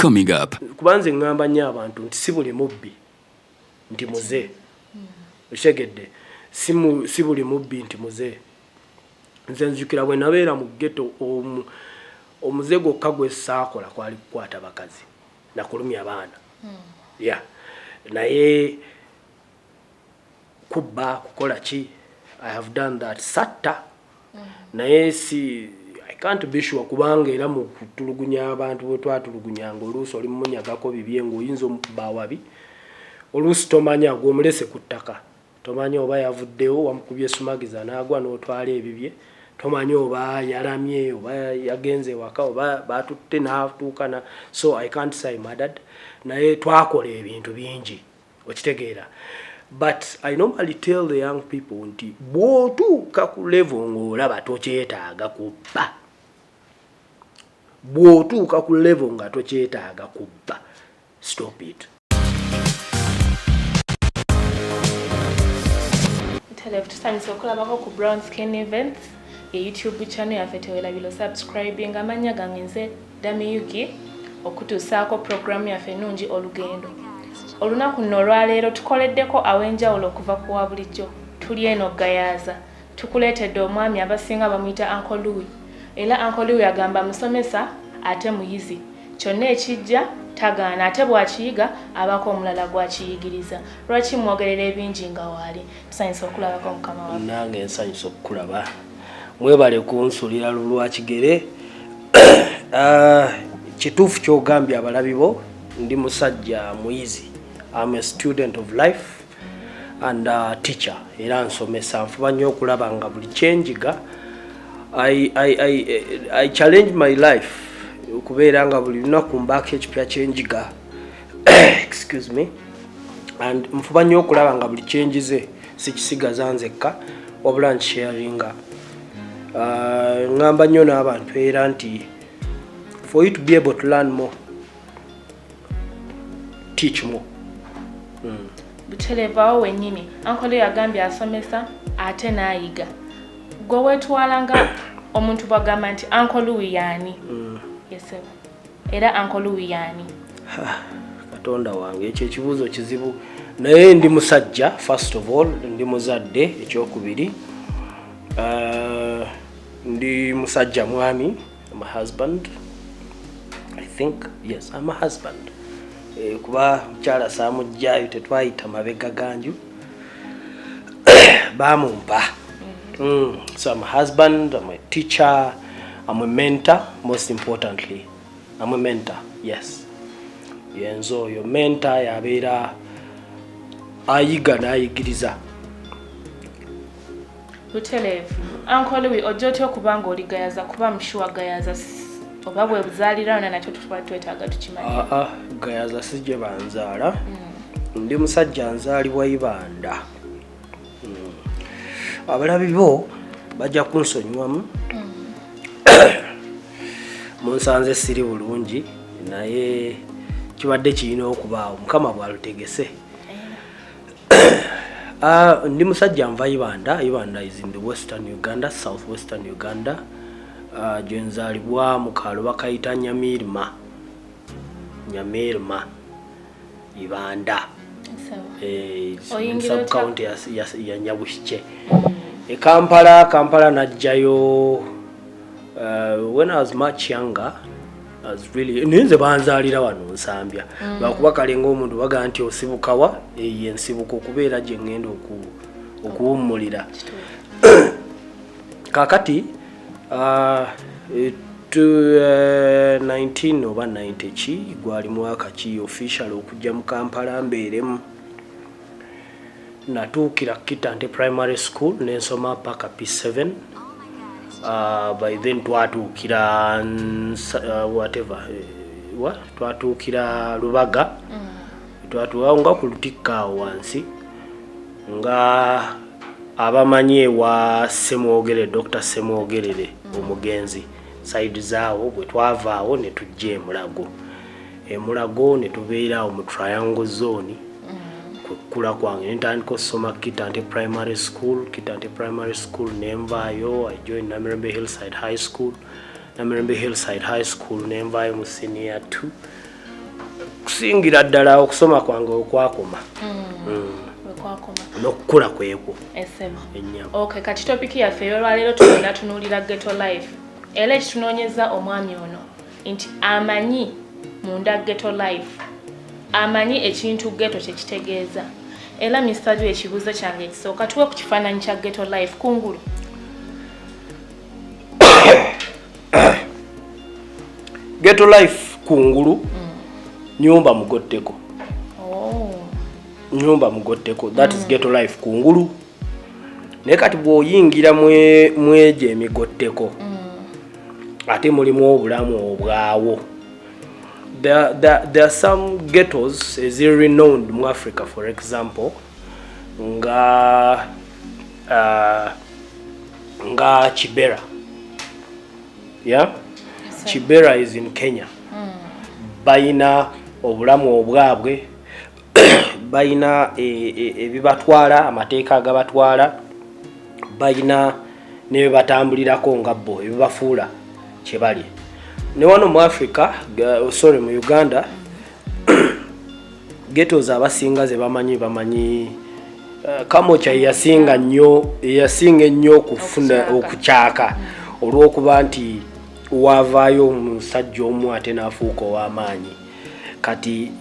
Coming up. Kubanze ngamba nnyo abantu nti si buli mubbi nti muze. Oshegedde si buli mubbi nti muze. Nze nzijukira bwe nabeera mu ghetto omuze gwokka gwe saakola kwali kukwata bakazi nakulumya abaana. Yeah. Naye kubba kukola ki, I have done that. Satta naye I can't be sure kubanga era mu kutulugunya abantu bwe twatulugunyanga oluusi oli mumunyagako bibye ng'oyinza omukuba awabi oluusi tomanya gw'omulese ku ttaka tomanya oba yavuddewo wamukubye esumagiza n'agwa n'otwala ebibye tomanya oba yalamye oba yagenze waka oba batutte n'atuuka na so I can't say murdered naye twakola ebintu bingi okitegeera. But I normally tell the young people nti bw'otuuka ku level ng'olaba tokyetaaga kubba. Bw'otuuka ku level nga tokyetaaga kubba. Stop it. Tutandise okulabako ku Brown Skin Events ye YouTube channel yaffe tewerabira subscribing amanya gange nze Damiyuki okutuusaako program yaffe ennungi olugendo. Olunaku nno olwaleero tukoleddeko aw'enjawulo okuva ku wa bulijjo. Tuli eno Gayaza. Tukuleetedde omwami abasinga bamuyita Uncle Louis. Era Uncle Louis agamba musomesa ate muyizi. Kyonna ekijja tagaana ate bw'akiyiga abako omulala gw'akiyigiriza. Lwaki mwogerera ebingi nga waali? Tusanyusa okulabako mukama waffe. Nange nsanyusa okukulaba. Mwebale kunsulira lulwakigere. Kituufu ky'ogambye abalabi bo ndi musajja muyizi. I'm a student of life and a teacher. Era nsomesa nfuba nnyo okulaba nga buli kyenjiga I challenge my life okubeera nga buli lunaku mbaako ekipya kyenjiga. Excuse me. And nfuba nnyo okulaba nga buli kyenjize sikisigaza nzekka wabula nsharinga. Ngamba nnyo n'abantu era nti for you to be able to learn more, teach more. Butelevaawo wennyini Uncle Louis agambye asomesa ate n'ayiga. Gwe weetwalanga omuntu bw'agamba nti Uncle Louis yaani? Yesebo. Era Uncle Louis yaani? Katonda wange ekyo ekibuuzo kizibu naye ndi musajja first of all ndi muzadde ekyokubiri. Ndi musajja mwami. I'm a husband. I think yes, I'm a husband. Kuba mukyala saamujjayo tetwayita mabega ganju bamumpa. So I'm a husband, I'm a teacher, I'm a mentor, most importantly. I'm a mentor, yes. Yenzo yo mentor yabeera ayiga n'ayigiriza. Butelevu Uncle Louis ojja otya okuba ng'oli Gayaza kuba mushuwa Gayaza oba bwe buzaaliraana nakyo tuba twetaaga tukimanye? Gayaza si gye banzaala. Ndi musajja nzaalibwa Ibanda. Abalabi bo bajja kunsonyiwamu. Munsanze siri bulungi naye kibadde kirina okubaawo Mukama bw'alutegese. Ndi musajja nva Ibanda. Ibanda is in the western Uganda, southwestern Uganda. Gye nzaalibwa mu kaalo bakayita Nyamirima. Ibanda. Sub-county ya Nyabushike. Kampala najjayo when I was much younger. I was really ninze banzaalira wano Nsambya. Bakuba kale ng'omuntu baga nti osibukawa yensibuka okubeera gye ngenda okuwummulira. Kakati 19 oba 90 ki gwali mwaka ki official okujja mu Kampala mbeeremu. Natuukira Kitante Primary School nensoma paka P7. By then twatuukira twatuukira Lubaga. Twatuwanga ku lutikka wansi nga abamanyi wa Semwogerere Dr. Semwogerere omugenzi side zaawo bwe twavaawo ne tujja Mulago ne tubeera mu Triangle Zone. Kula kwange ntandika okusoma Kitante Primary School. Kitante Primary School nenvaayo. I joined Namirembe Hillside High School. Namirembe Hillside High School nenvaayo mu senior 2. kusingira ddala okusoma kwange okwakoma n'okukula kwekwo ennyama. Okay, kati topiki yaffe ey'olwaleero tugenda tunuulira ghetto life era ekitunoonyeza omwami ono nti amanyi munda ghetto life, amanyi ekintu ghetto kye kitegeeza. Era Mr. Joe ekibuuzo kyange ekisooka tuwe ku kifaananyi kya ghetto life kungulu. Ghetto life kungulu nyumba mugotteko. Nyumba mugotteko, that is ghetto life kungulu. Naye kati bw'oyingira mweje emigotteko ate mulimu obulamu obwawo. There are some ghettos as renowned in Africa, for example, nga Kibera. Yeah? Kibera is in Kenya. Bayina obulamu obwabwe, bayina ebibatwala, amateeka agabatwala, bayina ne batambulirako nga bo ebibafuula kye bali. Ne wano mu Africa, mu Uganda, ghettos abasinga ze bamanyi Kamocha yasinga ennyo okufuna okukyaka olw'okuba nti wavaayo omusajja omu ate n'afuuka ow'amaanyi. Kati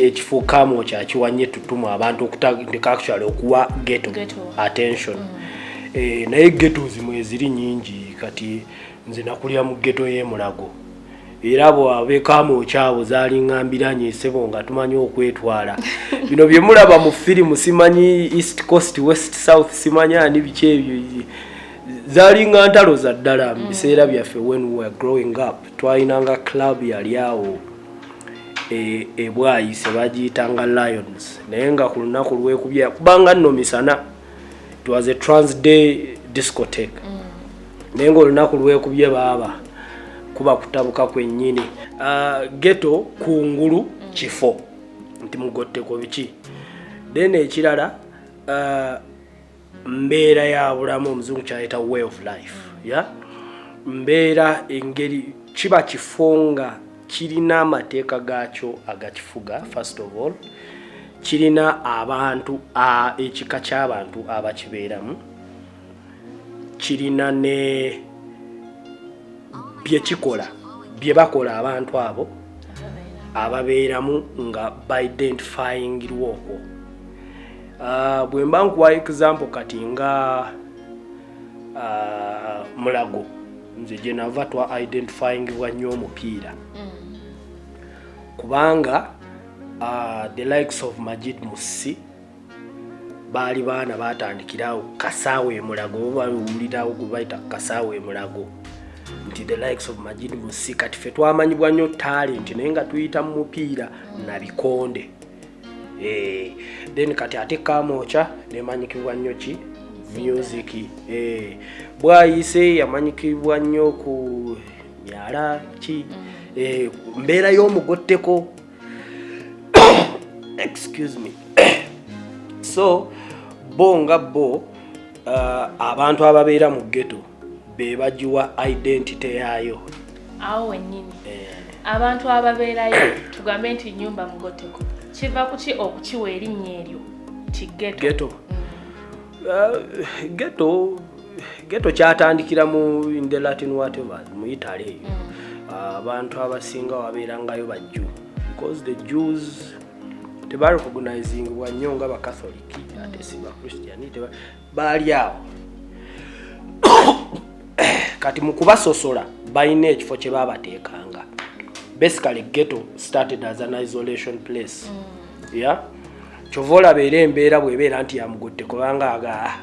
ekifo Kamocha akiwanye ettutumu abantu okutandika actually okuwa ghetto attention. Naye ghetto zimwe ziri nyingi. Kati nze nakulira mu ghetto y'e Mulago. Era abo ab'Ekamocha abo zaali ngambiranye ssebo nga tumanyi okwetwala. Bino bye mulaba mu firimu simanyi East Coast, West South simanyi ani biki ebyo. Zaali nga ntalo za ddala mu biseera byaffe when we were growing up. Twalinanga club yali awo ebwayise bagiyitanga Lions. Naye nga ku lunaku lw'ekubya kubanga nno misana it was a trans day discotheque. Naye nga olunaku lw'ekubye baaba kuba kutabuka kwennyini. Ghetto kungulu kifo nti mugotteko biki. Then ekirala mbeera ya bulamu omuzungu kyayita way of life. Yeah? Mbeera engeri kiba kifo nga kirina amateeka gaakyo agakifuga. First of all kirina abantu ekika ky'abantu abakibeeramu, kirina ne bye bakola abantu abo ababeeramu nga by-identifying lwoko. Bwe mba nkuwa example kati nga Mulago, nze gye nava twa-identifyingibwa nnyo omupiira kubanga the likes of Majid Musi baali baana batandikirawo kasaawe e Mulago, bawulirawo kubayita kasaawe e Mulago nti the likes of Majid Musi. Kati ffe twamanyibwa nnyo talent naye nga tuyita mu mupiira na bikonde. Then kati ate Kamocha nemanyikibwa nnyo ki music. Bwayise yamanyikibwa nnyo ku myala ki mbeera y'omugotteko. Excuse me. So bonga bo abantu ababeera mu ghetto be bajiwa identity yaayo. Awo wennyini abantu ababeerayo tugambe nti nyumba mugotteko kiva kuki okukiwa erinnya eryo ti ghetto? Ghetto kyatandikira mu in the Latin whatever mu Italy. Abantu abasinga wabeerangayo bajju because the Jews tebarecognizing nnyo nga bakatholiki ate si bakristiani baali awo. Kati mu kubasosola balina ekifo kye babateekanga. Basically ghetto started as an isolation place. Yeah? Kyova olaba era embeera bw'ebeera nti yamugotteko kubanga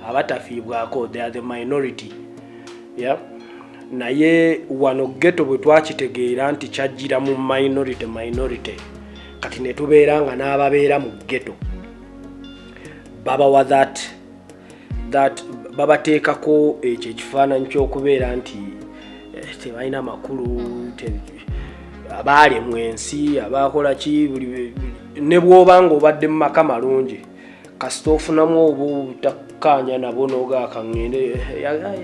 abatafiibwako they are the minority. Yeah? Naye wano ghetto bwe twakitegeera nti kyajjira mu minority kati ne tubeera nga n'ababeera mu ghetto babawa that babateekako ekyo ekifaananyi ky'okubeera nti tebalina makulu, abaalemwa ensi, abakola ki, ne bw'oba ng'obadde mu maka malungi kasita ofunamu obutakkaanya nabo n'ogaaka ngende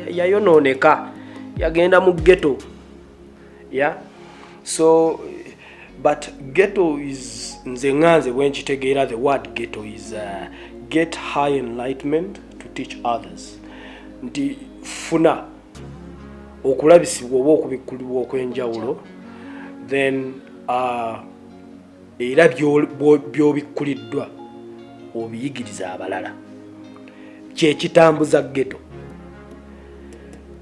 yayonooneka yagenda mu ghetto. Yeah? So but ghetto is nze nganze bwe nkitegeera the word ghetto is get high enlightenment to teach others. Nti funa okulabisibwa oba okubikkulibwa okwenjawulo, then era by'obikkuliddwa obiyigiriza abalala. Kyekitambuza ghetto.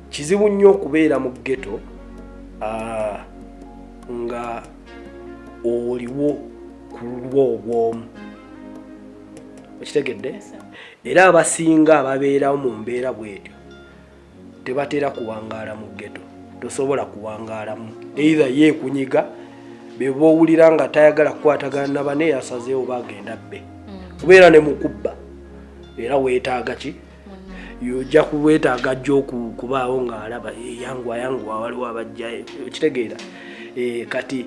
Kizibu nnyo okubeera mu ghetto nga oliwo ku lulwo obwomu. Okitegedde? Era abasinga ababeerawo mu mbeera bw'etyo tebatera kuwangaala mu ghetto. Tosobola kuwangaalamu. Either yeekunyiga be b'owulira nga tayagala kukwatagana na bane yasazeewo bagenda bbe. Kubeera ne mukubba. Era weetaaga ki? Yojja kuweetaaga jjo kubaawo ng'alaba yangwa waliwo abajja. Okitegeera? Kati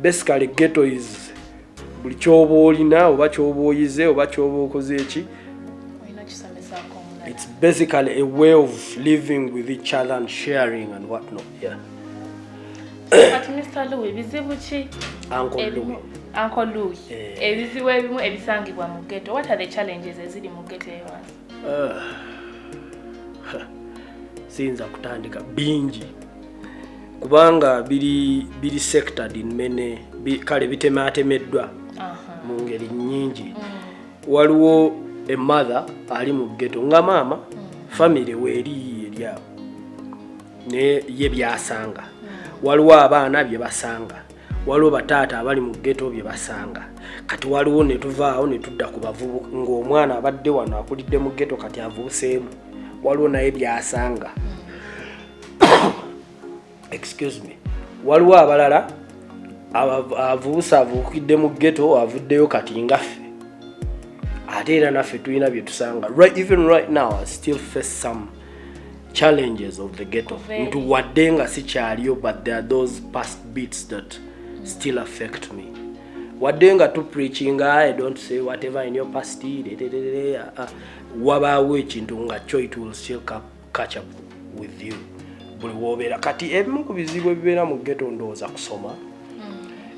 basically ghetto is buli kyoba olina oba kyoba oyize oba kyoba okoze eki. It's basically a way of living with each other and sharing and whatnot. Yeah. But Mr. Louis, bizibu ki? Uncle Louis. Uncle Louis. Ebizibu ebimu ebisangibwa mu ghetto. What are the challenges eziri mu ghetto ewansi? Sinza kutandika bingi. Kubanga biri sectored in many kale bitemaatemeddwa mu ngeri nnyingi. Waliwo a mother ali mu ghetto nga maama family weeri eryawo ne ye byasanga. Waliwo abaana bye basanga. Waliwo bataata abali mu ghetto bye basanga. Kati waliwo ne tuvaawo ne tudda ku bavubuka ng'omwana abadde wano akulidde mu ghetto kati avubuseemu. Waliwo naye byasanga. Excuse me. Waliwo abalala avubusa avukidde mu ghetto avuddeyo kati ngaffe. Ate era naffe tulina bye tusanga. Even right now I still face some challenges of the ghetto. Ntu wadde nga sikyaliyo, but there are those past bits that still affect me. Wadde nga tu preaching, I don't say whatever in your past. Wabaawo ekintu nga kyo it will still catch up with you. Buli wobeera kati ebimu ku bizibu ebibeera mu ghetto ndowooza kusoma.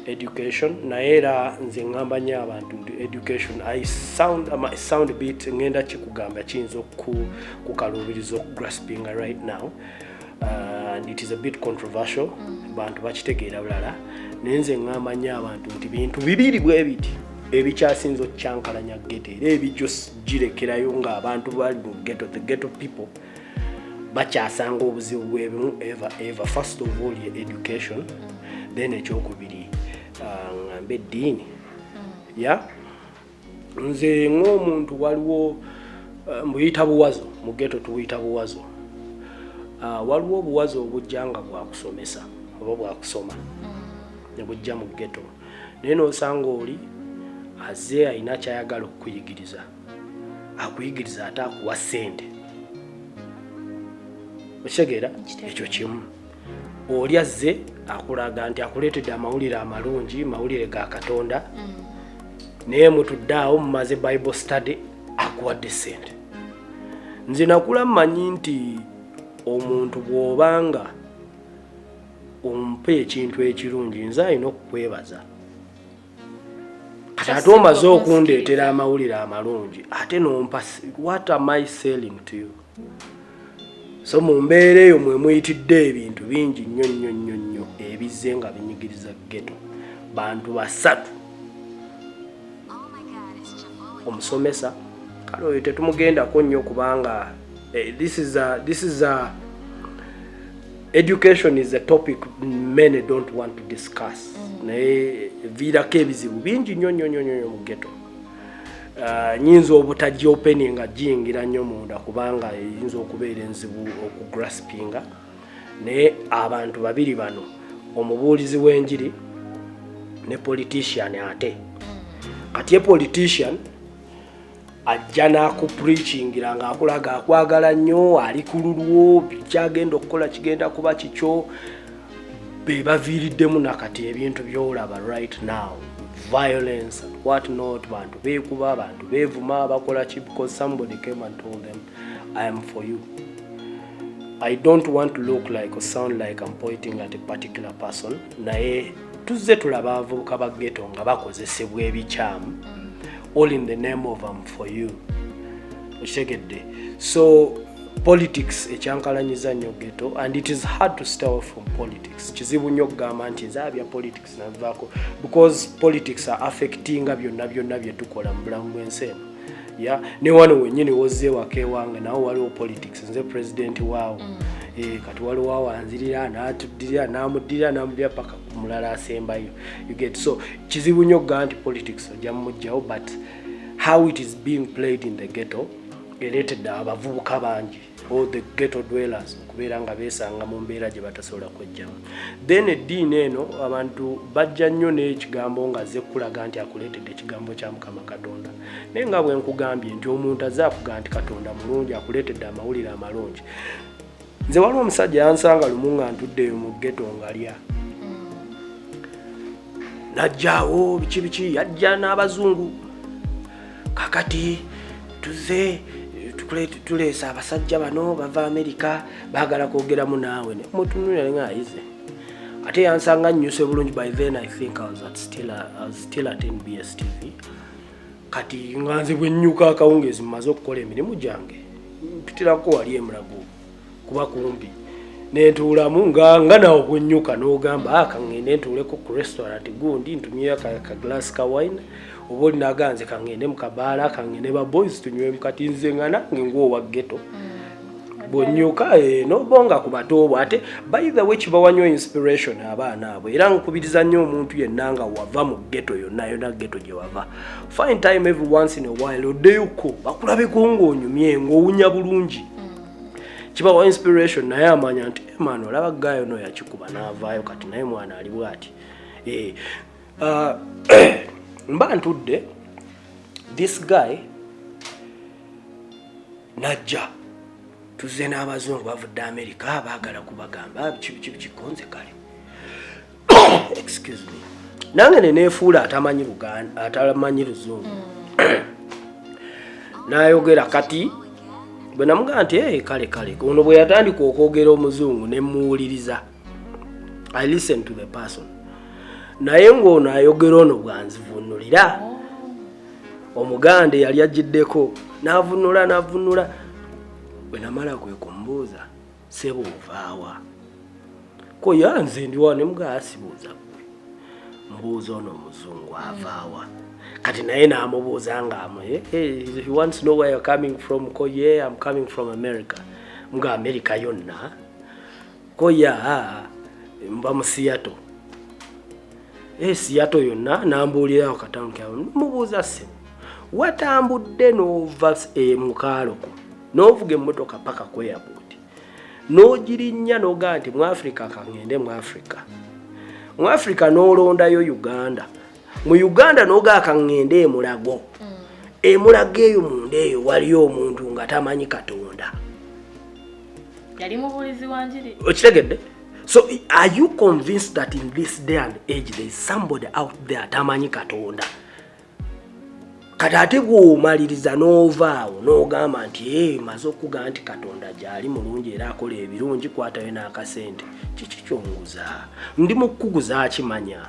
Education naye era nze ngamba nnyo abantu nti education I sound bit ngenda kikugamba kiyinza okukaluubiriza okugraspinga right now, and it is a bit controversial. Bantu bakitegeera bulala naye nze ngamba nnyo abantu nti bintu bibiri bwe biti ebikyasinza okukyankalanya ghetto era ebijjo girekerayo ng'abantu bali mu ghetto, the ghetto people bakyasanga obuzibu bwebimu ever. First of all education, then ekyokubiri ngambe eddiini. Nze ng'omuntu waliwo mbuyita buwazo mu ghetto tuyita buwazo. Waliwo obuwazo obujja nga bwakusomesa oba bwakusoma ne bujja mu ghetto naye n'osanga oli azze alina kyayagala okukuyigiriza, akuyigiriza ate akuwa ssente. Okitegeera? Ekyo kimu. Oli azze akulaga nti akuleetedde amawulire amalungi, mawulire ga Katonda, naye mutudde awo mumaze Bible study akuwadde ssente. Nze nakula mmanyi nti omuntu bw'obanga ompa ekintu ekirungi nze alina okukwebaza. Kati ate omaze okundeetera amawulire amalungi ate nompa, what am I selling to you? So mu mbeera eyo mwe muyitidde ebintu bingi nnyo ebizze nga binyigiriza ghetto. Bantu basatu. Omusomesa kale oyo tetumugendako nnyo kubanga this is a education is a topic many don't want to discuss. Naye viirako ebizibu bingi nnyo mu ghetto. Nyinza obutajja opening nga jiyingira nnyo munda kubanga eyinza okubeera enzibu okugraspinga. Naye abantu babiri bano, omubuulizi w'enjiri ne politician ate. Kati ye politician ajja n'akupreachingira ng'akulaga akwagala nnyo, ali ku lulwo, kyagenda okukola kigenda kuba kikyo. Be baviiriddemu nakati ebintu by'olaba right now. Violence and what not, bantu beekuba, abantu beevuma, bakola ki because somebody came and told them, I am for you. I don't want to look like or sound like I'm pointing at a particular person. Naye tuzze tulaba abavubuka ba ghetto nga bakozesebwa ebikyamu all in the name of for you. Okitegedde? So politics ekyankalanyiza nnyo ghetto, and it is hard to stay away from politics. Kizibu nnyo okugamba nti nze abya politics navaako, because politics are affecting byonna bye tukola mu bulamu bw'ensi eno. Yeah, ne wano wennyini wozze wake wange nawo waliwo politics, nze president waawo. Kati waliwo awanzirira n'atuddirira n'amuddirira paka ku mulala asembayo. You get? So kizibu nnyo okugamba nti politics ojja mujjawo, but how it is being played in the ghetto ereetedde abavubuka bangi, all the ghetto dwellers okubeera nga beesanga mu mbeera gye batasobola kwejjamu. Then eddiini eno abantu bajja nnyo n'ekigambo nga azze kulaga nti akuleetedde ekigambo kya Mukama Katonda. Naye nga bwe nkugambye nti omuntu azze akugaa nti Katonda mulungi, akuleetedde amawulire amalungi. Nze waliwo omusajja yansanga lumu nga ntuddeyo mu ghetto ngalya. Najjaawo biki yajja n'abazungu. Kakati tuzze tuleesa abasajja bano bava America baagala kwogeramu naawe. Mutunulira nga ayize. Ate yansanga nnyuse bulungi. By then I think I was still at NBS TV. Kati nga nze bwe nnyuka akawungeezi mmaze okukola emirimu gyange mpitirako wali emulago kuba kumpi nentuulamu nga nawo bwe nnyuka n'ogamba kangende ntuuleko ku restaurant gundi ntumye ka glass ka wine, oba olinaganze kangende mu kabaala kangende ba boys tunywe mukati nze nga nange ng'owa ghetto. Bonyuka n'obonga ku batoobo. Ate by the way kiba wanywa inspiration abaana abo, era nkubiriza nnyo omuntu yenna nga wava mu ghetto yonna ghetto gye wava, find time every once in a while oddeyuko bakulabeko ng'onyumye ng'owunya bulungi. Kiba wa inspiration naye amanya nti mwana olaba gayo no yakikuba n'avaayo kati naye mwana ali bwati. Mba ntudde this guy najja tuzze n'abazungu bavudde America baagala kubagamba kikonze kale. Excuse me. Nange ne neefuula atamanyi Luganda atamanyi Luzungu. N'ayogera kati bwe namugamba nti kale ono bwe yatandika okwogera omuzungu ne muwuliriza. I listen to the person. Naye ng'ono ayogera ono bwanzivunulira. Omuganda yali agiddeko n'avunula. Bwe namala kwe kumbuuza sebo ovaawa. Ko yanze ndi wano mugamba sibuuza gwe. Mbuuza ono omuzungu avaawa. Kati naye n'amubuuza ng'amu he wants to know where you're coming from. Ko I'm coming from America. Mga America yonna. Ko mba mu Seattle. Seattle yonna n'ambuulirawo katamu kawe. Mubuuza ssebo watambudde n'ova mukaaloko n'ovuga emmotoka paka ku airport n'ogirinnya n'ogaa nti mu Africa kangende mu Africa n'olondayo Uganda. Mu Uganda n'ogaa kangende emulago. Emulago eyo munda eyo waliyo omuntu nga tamanyi Katonda. Yali mubuulizi wa njiri. Okitegedde? So are you convinced that in this day and age there is somebody out there tamanyi Katonda? Kati ate bw'omaliriza n'ovaawo n'ogamba nti maze okugamba nti Katonda gy'ali mulungi era akola ebirungi kwatayo n'akasente. Kiki kyonguza? Ndi mu kukuguza akimanya.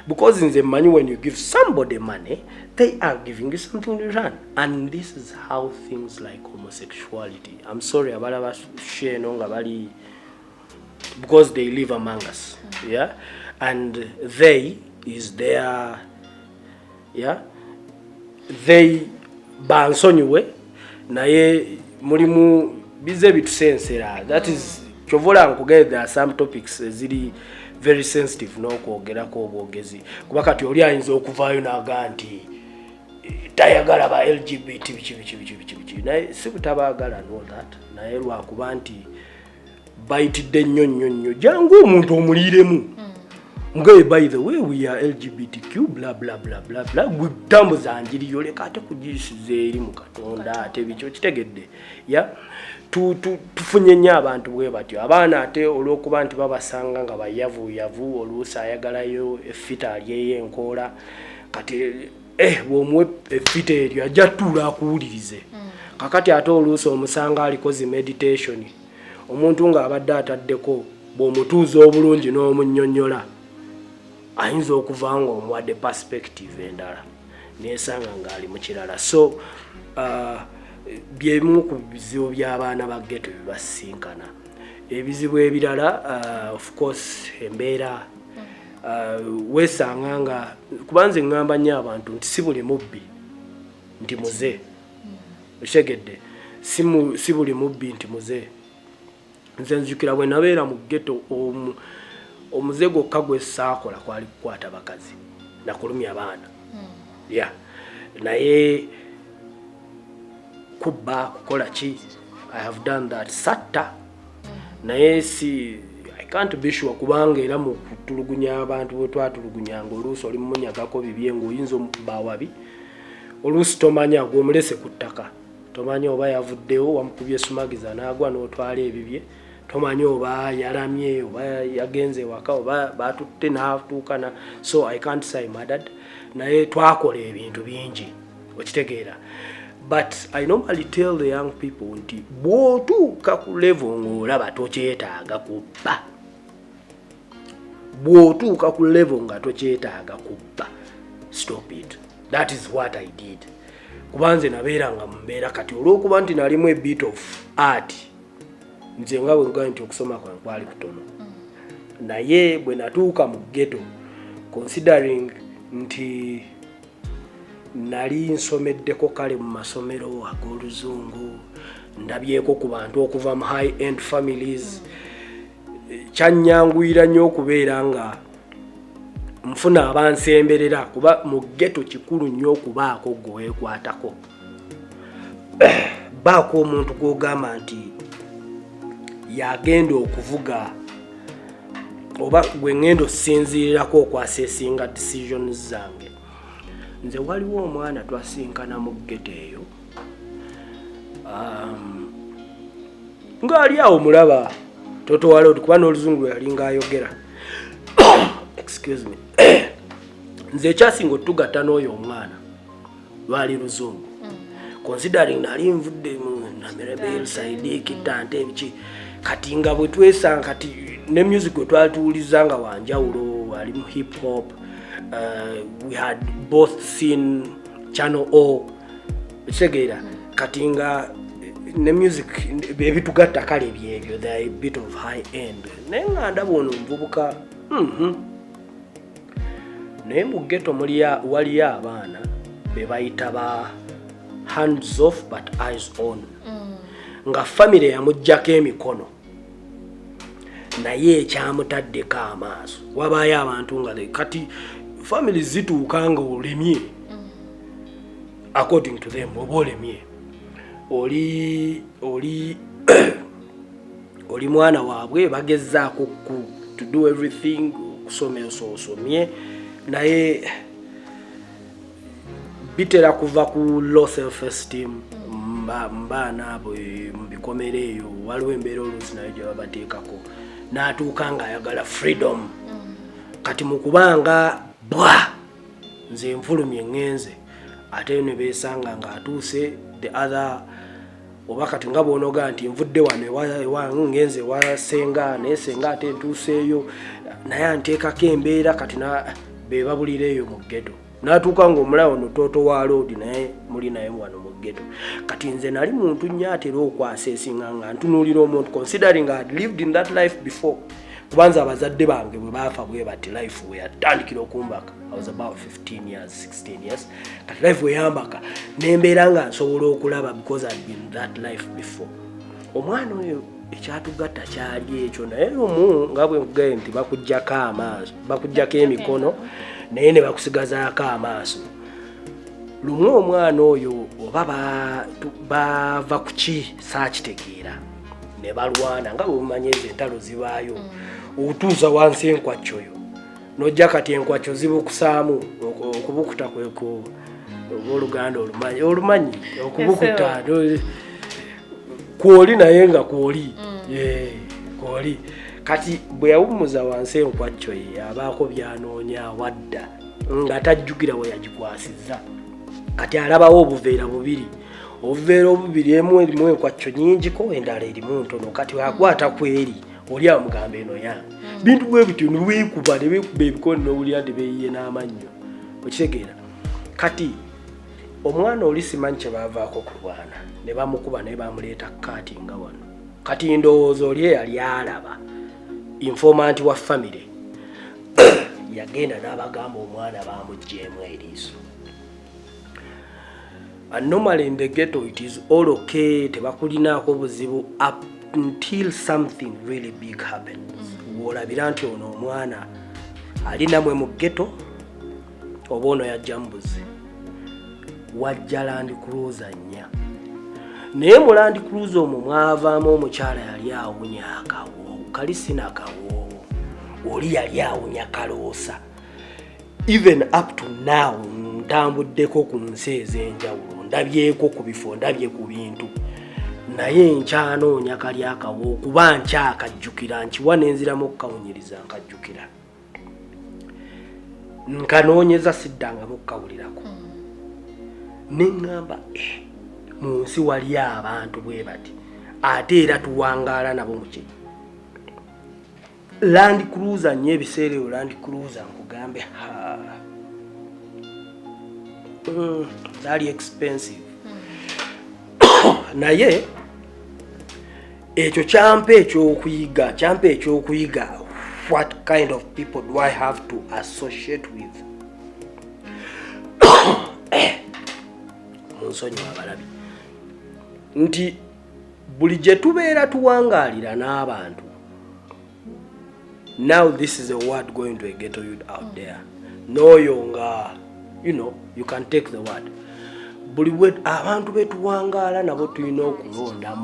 Because nze mmanyi when you give somebody money, they are giving you something in return. And this is how things like homosexuality. I'm sorry abalaba share no nga bali because they live among us. Yeah? And they is their they bansonyiwe naye mulimu bize bitusensera. That is chovola nkugere there are some topics ziri very sensitive n'okwogerako obwogezi kuba kati oli ayinza okuvaayo n'agaa nti tayagala ba LGBT biki naye si butabaagala and all that naye lwakuba nti bayitidde nnyo jangu omuntu omuliiremu. Mugabe by the way we are LGBTQ blah blah blah blah blah gutambuza njiri yoleka ate kugisiza eri mu Katonda ate bicho kitegedde tufunye nnyo abantu bwe batyo abaana ate olwokuba nti babasanga nga bayavu oluusa ayagalayo effita alyeye enkola kati bw'omuwe effita eryo ajja tuula akuwulirize kakati ate oluusa omusanga alikozi meditation omuntu ng'abadde ataddeko bw'omutuuza obulungi n'omunnyonnyola ayinza okuva nga omuwadde perspective endala nesanga ngaali mu kirala. So byemu ku bizibu by'abaana ba ghetto bibasinkana. Ebizibu ebirala of course embeera weesanga nga kubanze ngamba nnyo abantu nti si buli mubbi nti muze. Okitegedde, si buli mubbi nti muze. Nze nzijukira bwe nabeera mu ghetto omuze gwokka gwe saakola kwali kukwata bakazi nakulumya abaana. Naye kubba kukola ki, I have done that. Satta naye I can't be sure kubanga era mu kutulugunya abantu bwe twatulugunyanga oluusi oli mumunyagako bibye ng'oyinza omukuba wabi. Oluusi tomanya gw'omulese ku ttaka, tomanya oba yavuddewo wamukubye sumagiza n'agwa n'otwala ebibye, tomanya oba yalamye oba yagenze waka oba batutte n'atuukana. So I can't say murdered, naye twakola ebintu bingi, okitegeera. But I normally tell the young people nti bw'otuuka ku level ng'olaba tokyetaaga kubba, bw'otuuka ku level nga tokyetaaga kubba, stop it. That is what I did. Kubanze nabeera nga mbeera kati olw'okuba nti nalimu a bit of art, nze nga bwe ngaa nti okusoma kwange kwali kutono. Naye bwe natuuka mu ghetto, considering nti nali nsomeddeko kale mu masomero ag'oluzungu, ndabyeko ku bantu okuva mu high end families, kyannyanguira nnyo okubeera nga nfuna abansemberera kuba mu ghetto kikulu nnyo okubaako gwe weekwatako. Baako omuntu gw'ogamba nti yagenda okuvuga oba gwe ngenda osinzirirako okwasesinga decisions zange. Nze waliwo omwana twasinkana mu ghetto eyo ng'ali awo mulaba totowala oti kuba n'oluzungu yalinga ayogera. Excuse me. Nze ekyasinga otugatta n'oyo omwana lwali luzungu. Considering nali nvudde mu namerabel saidiki tante ebiki kati nga bwe twesanga kati ne music gwe twali tuwuliza nga wanjawulo wali mu hip hop. We had both seen Channel O, ekitegeera kati nga ne music ebitugatta kale byebyo, they are a bit of high end. Naye nga ndaba ono omuvubuka naye mu ghetto waliyo abaana be bayita ba hands off but eyes on. Nga family yamuggyako emikono naye ekyamutaddeko amaaso. Wabaayo abantu nga kati family zituuka nga olemye, according to them oba olemye oli mwana waabwe bagezaako to do everything okusomesa osomye, naye bitera kuva ku low self esteem. Mbaana abo mu bikomere eyo waliwo embeera oluusi nayo gye babateekako n'atuuka nga ayagala freedom. Kati mu kubanga nze nfulumye ngenze ate ne beesanga ng'atuuse the other oba kati nga bw'onoga nti nvudde wano ngenze wasenga naye senga ate ntuuseeyo naye anteekako embeera kati be babulira eyo mu ghetto. N'atuuka ng'omulawo no toto wa load naye muli naye wano mu ghetto. Kati nze nali muntu nnyo atera okwaseesinga nga ntunuulira omuntu considering I had lived in that life before. Kubanza abazadde bange bwe baafa bwe bati life we yatandikira okumbaka. I was about 15 years, 16 years. Kati life we yambaka nembeera nga nsobola okulaba because I'd been that life before. Omwana oyo ekyatugatta kyali ekyo naye lumu nga bwe nkugaye nti bakuggyako amaaso, bakuggyako emikono naye ne bakusigazaako amaaso. Lumu omwana oyo oba bava ku ki saakitegeera ne balwana nga bwe mumanyi ezo entalo zibaayo. Otuuza wansi enkwacyo yo n'ojja kati enkwacyo zibukusaamu okubukuta kweko oluganda olumanyi okubukuta kwoli naye nga kwoli kwoli. Kati bwe yawummuza wansi enkwacyo ye abaako byanoonya wadda nga tajjukira we yagikwasizza. Kati alabawo obuveera bubiri, obuveera obubiri emu erimu enkwacyo nnyingiko endala erimu ntono. Kati wakwata kweri oli amugamba eno yange bintu bwe bityo nubikuba ne bekuba ebikono n'owulira tebeeyiye n'amannyo okitegeera kati omwana oli simanyi kye baavaako ku bwana ne bamukuba naye bamuleeta kaati nga wano kati ndowooza oli eyali alaba informant wa family yagenda n'abagamba omwana bamugjeemu eriiso. And normally in the ghetto it is all okay, tebakulinaako buzibu up until something really big happens. Wolabira nti ono omwana ali namwe mu ghetto oba ono yajja mbuzi wajja Land Cruiser nnya naye mu Land Cruiser omwo mwavaamu omukyala yali awunya akawoowo kali sina akawoowo oli yali awunya kaloosa. Even up to now ntambuddeko ku nsi ez'enjawulo ndabyeko ku bifo ndabye ku bintu naye nkyanoonya kali akawoowo kuba nkyakajjukira nkiwa nenziramu okukawunyiriza nkajjukira nkanoonyeza siddangamu okukawulirako neŋŋamba mu nsi wali abantu bwe bati ate era tuwangaala nabo muki Land Cruiser nnyo ebiseera eyo Land Cruiser nkugambe zaali expensive naye ekyo kyampa ekyokuyiga what kind of people do I have to associate with. Munsonyi abalabi nti buli gye tubeera tuwangaalira n'abantu. Now this is a word going to a ghetto youth out there. No yonga, you can take the word. Buli wet abantu betuwangaala nabo tulina okulonda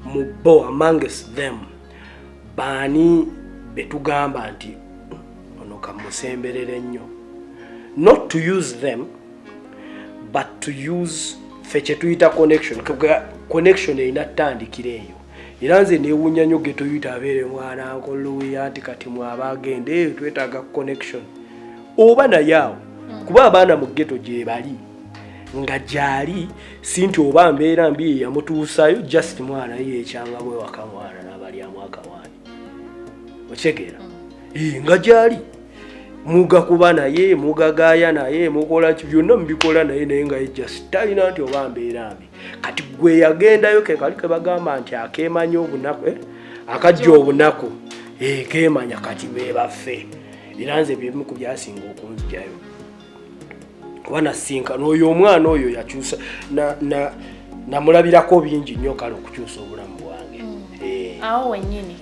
mubbo amongst them. Bani betugamba nti ono kamusemberere nnyo. Not to use them, but to use feche tuyita connection. Connection inatandikira eyo. Era nze neewunya nnyo ghetto youth abeere mwana Uncle Louis anti kati mwabagende twetaaga connection. Oba naye awo kuba abaana mu ghetto gye bali nga gyali si nti oba mbeera mbi yamutuusaayo just mwana ye ekyanga bwe waka mwana n'abalyamu akawaani okitegeera nga gyali mugakuba naye mugagaaya naye mukola byonna mubikola naye nga just talina nti oba mbeera mbi kati gwe yagendayo ke kali ke bagamba nti akeemanya obunaku akajja obunaku keemanya kati be baffe era nze byebimu ku byasinga okunzijjayo kuba nasinka n'oyo omwana oyo yakyusa namulabirako bingi nnyo kale okukyusa obulamu bwange awo wennyini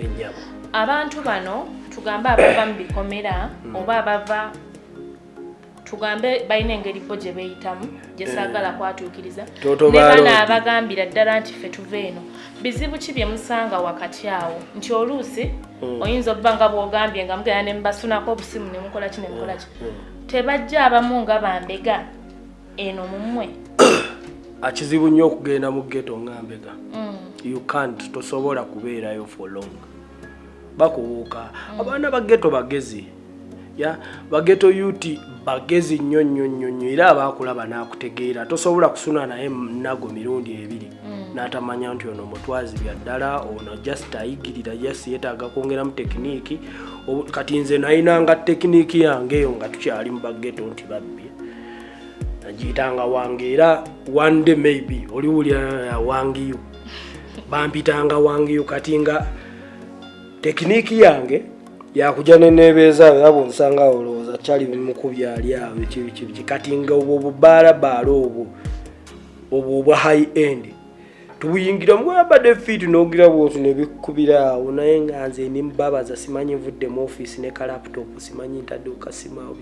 abantu bano tugambe abava mu bikomera oba abava tugambe balina engeripo gye beeyitamu gye saagala kwatuukiriza ne bana abagambira ddala nti ffe tuva eno bizibu ki bye musanga wakati awo nti oluusi oyinza obba nga bw'ogambye nga mugenda ne mubasunako obusimu ne mukola ki tebajja abamu nga bambega eno mumwe akizibu nnyo okugenda mu ghetto ngambega you can't tosobola kubeerayo for long bakubuuka abaana ba ghetto bagezi baghetto youth bagezi nnyo era abakulaba n'akutegeera tosobola kusuna naye nago mirundi ebiri n'atamanya nti ono mutwazi bya ddala ono just ayigirira just yeetaaga kwongeramu tekiniki kati nze nayinanga tekiniki yange eyo nga tukyali mu baghetto nti babbye nagiyitanga wange era one day maybe oliwulira wangiyo bampitanga wangiyo kati nga tekiniki yange yakujja nenebeeza yabo nsanga olowooza kyali mukubya ali awo ekibiki kati nga obwo bubaalabaala obwo high end tubuyingira mugabadde fit n'ogira bwoti ne bikkubira awo naye nga nze ni mbabaza simanyi nvudde mu office ne ka laptop simanyi ntadde okasima awo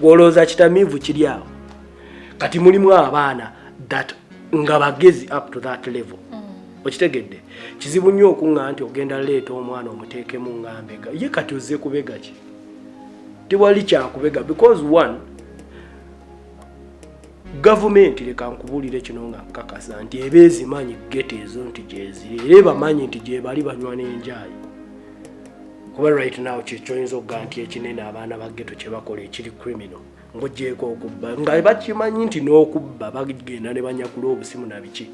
gwolowooza kitamiivu kiri awo kati mulimu abaana that nga bagezi up to that level okitegedde kizibu nnyo okuŋŋa nti ogenda leeta omwana omuteekemu ngambega ye kati ozze kubega ki tewali kyakubega because one gavumenti leka nkubuulire kino nga nkakasa nti eba ezimanyi ghetto ezo nti gyeziri era bamanyi nti gye bali banywa n'enjaayi kuba right now kyekyoyinza okuga nti ekinene abaana ba ghetto kye bakola ekiri criminal ng'oggyeko okubba nga bakimanyi nti n'okubba bagenda ne banyakula obusimu na biki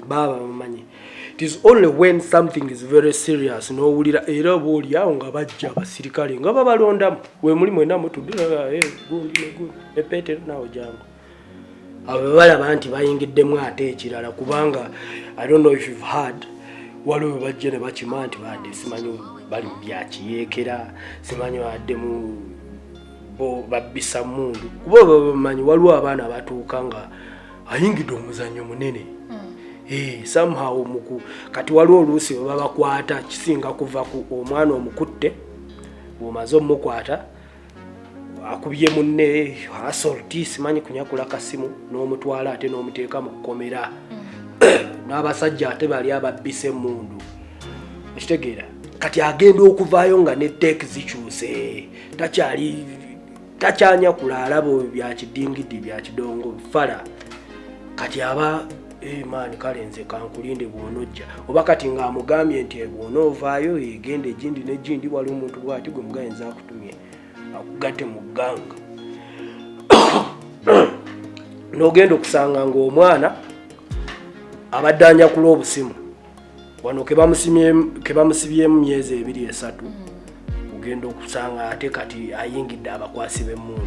baba bamanyi. It is only when something is very serious n'owulira era booli awo nga bajja abasirikale nga babalondamu we muli mwena mutudde gundi ne Petero nawo jangu abo balaba nti bayingiddemu ate ekirala kubanga I don't know if you've heard waliwo bajja ne bakima nti badde simanyi bali mu byakiyeekera simanyi badde mu bo babbisa mundu kuba bamanyi waliwo abaana batuuka nga ayingidde omuzannyo munene. Somehow muku kati waliwo oluusi baba bakwata kisinga kuva ku omwana omukutte bwomaze omukwata akubye munne assault simanyi kunyakula kasimu n'omutwala ate n'omuteeka mu kkomera n'abasajja ate bali ababbise mundu ekitegeera kati agenda okuvaayo nga ne teeki zikyuse takyanya kulaalabo bya kidingidi bya kidongo fala kati aba maani kale nze kankulinde bw'onojja oba kati ng'amugambye nti bw'onoovaayo egenda egindi n'egindi waliwo omuntu bw'ati gwe mugayenza akutumye akugatte mu gganga n'ogenda okusanga ng'omwana abadde anjakula obusimu wano ke bamusibyemu myezi 2-3 ogenda okusanga ate kati ayingidde abakwasi b'emmundu